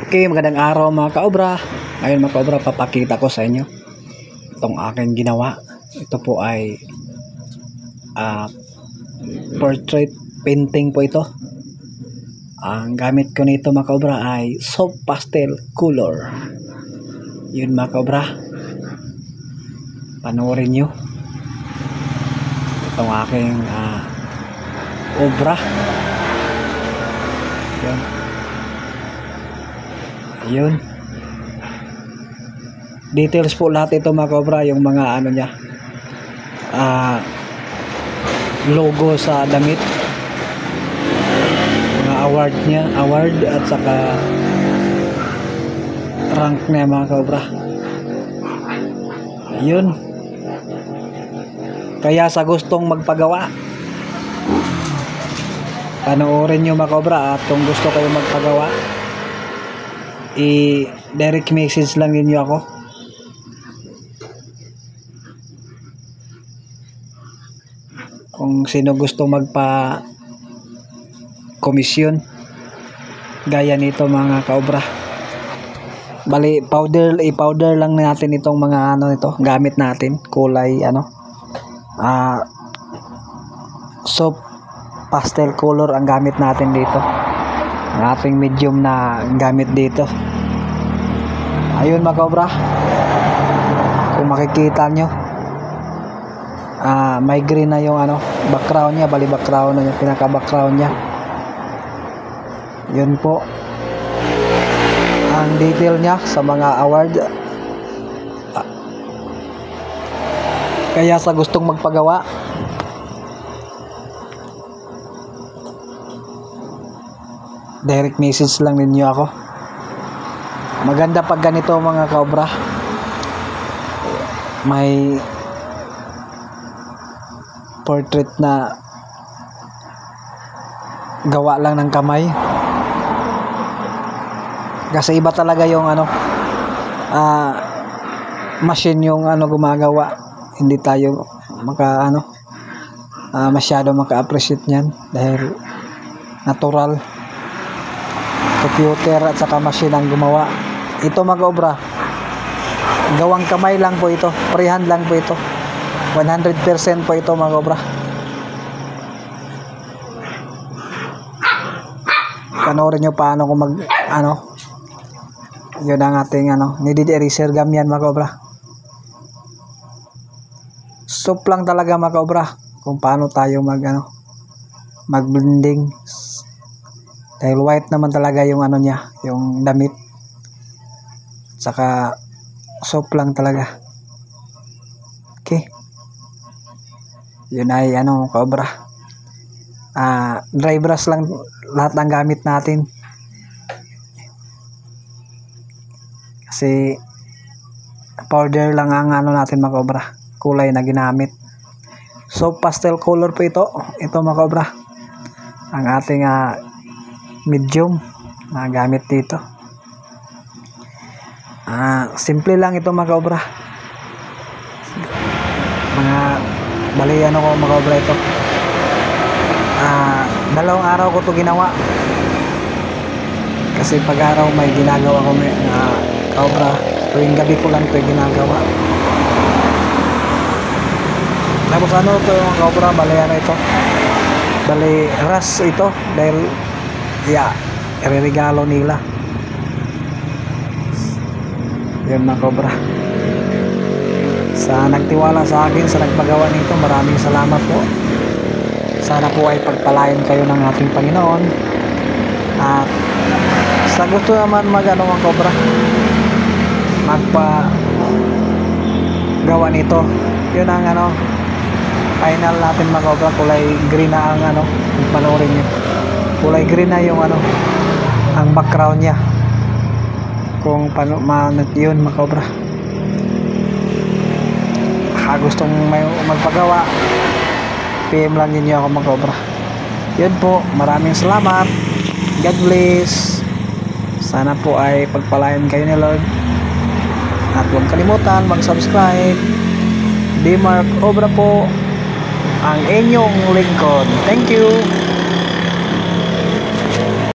Okay, magandang araw mga kaobra. Ngayon mga kaobra, papakita ko sa inyo itong aking ginawa. Ito po ay portrait painting po ito. Ang gamit ko nito mga kaobra ay soft pastel color. Yun mga kaobra, panoorin nyo itong aking obra. Yun, details po lahat ito mga kaobra, yung mga ano niya, logo sa damit, mga award niya, award at saka rank niya mga kaobra. Yun, kaya sa gustong magpagawa, panoorin nyo mga kaobra. At kung gusto kayo magpagawa, i-direct message lang ninyo ako. Kung sino gusto magpa komisyon gaya nito mga kaobra. Bali i-powder lang natin itong mga ano nito, gamit natin kulay soft pastel color ang gamit natin dito. Ang ating medium na gamit dito. Ayun mga kaobra, kung makikita nyo, may green na yung background nya, bali background na yung pinaka background nya. Yun po ang detail nya sa mga award. Kaya sa gustong magpagawa, direct message lang ninyo ako. Maganda pag ganito mga kaobra, may portrait na gawa lang ng kamay. Kasi iba talaga yung machine yung gumagawa. Hindi tayo masyado maka-appreciate niyan dahil natural, computer at saka machine ang gumawa. Ito mga kaobra, gawang kamay lang po ito, freehand lang po ito, 100% po ito mga kaobra. Panoorin nyo paano kung yun ang ating needed eraser gum yan mga kaobra. Soup lang talaga mga kaobra kung paano tayo mag blending, dahil white naman talaga yung niya, yung damit. Saka soft lang talaga. Okay, yun ay kaobra, dry brush lang lahat ng gamit natin kasi powder lang ang natin mga kaobra, kulay na ginamit. Soft pastel color po ito mga kaobra, ang ating medium na gamit dito. Simple lang ito mga kaobra. Bali ko mga kaobra ito, 2 araw ko to ginawa kasi pag araw may ginagawa ko kaobra, tuwing gabi ko lang ito ginagawa. Tapos ito yung kaobra, bali ito, bali ras ito dahil ireregalo nila. Yan mga kaobra, sa nagtiwala sa akin, sa nagpagawa nito, maraming salamat po. Sana po ay pagpalain kayo ng ating Panginoon. At sa gusto naman mga kaobra, magpagawa nito, yun ang final natin mga kaobra. Kulay green na ang panoorin nyo, kulay green na yung ang background nya. Kung paano yun mga kaobra, gustong may magpagawa, PM lang ninyo ako mga kaobra. Yun po, maraming salamat. God bless. Sana po ay pagpalain kayo ni Lord. At huwag kalimutan mag-subscribe. D. Mark Obra po ang inyong lingkod. Thank you.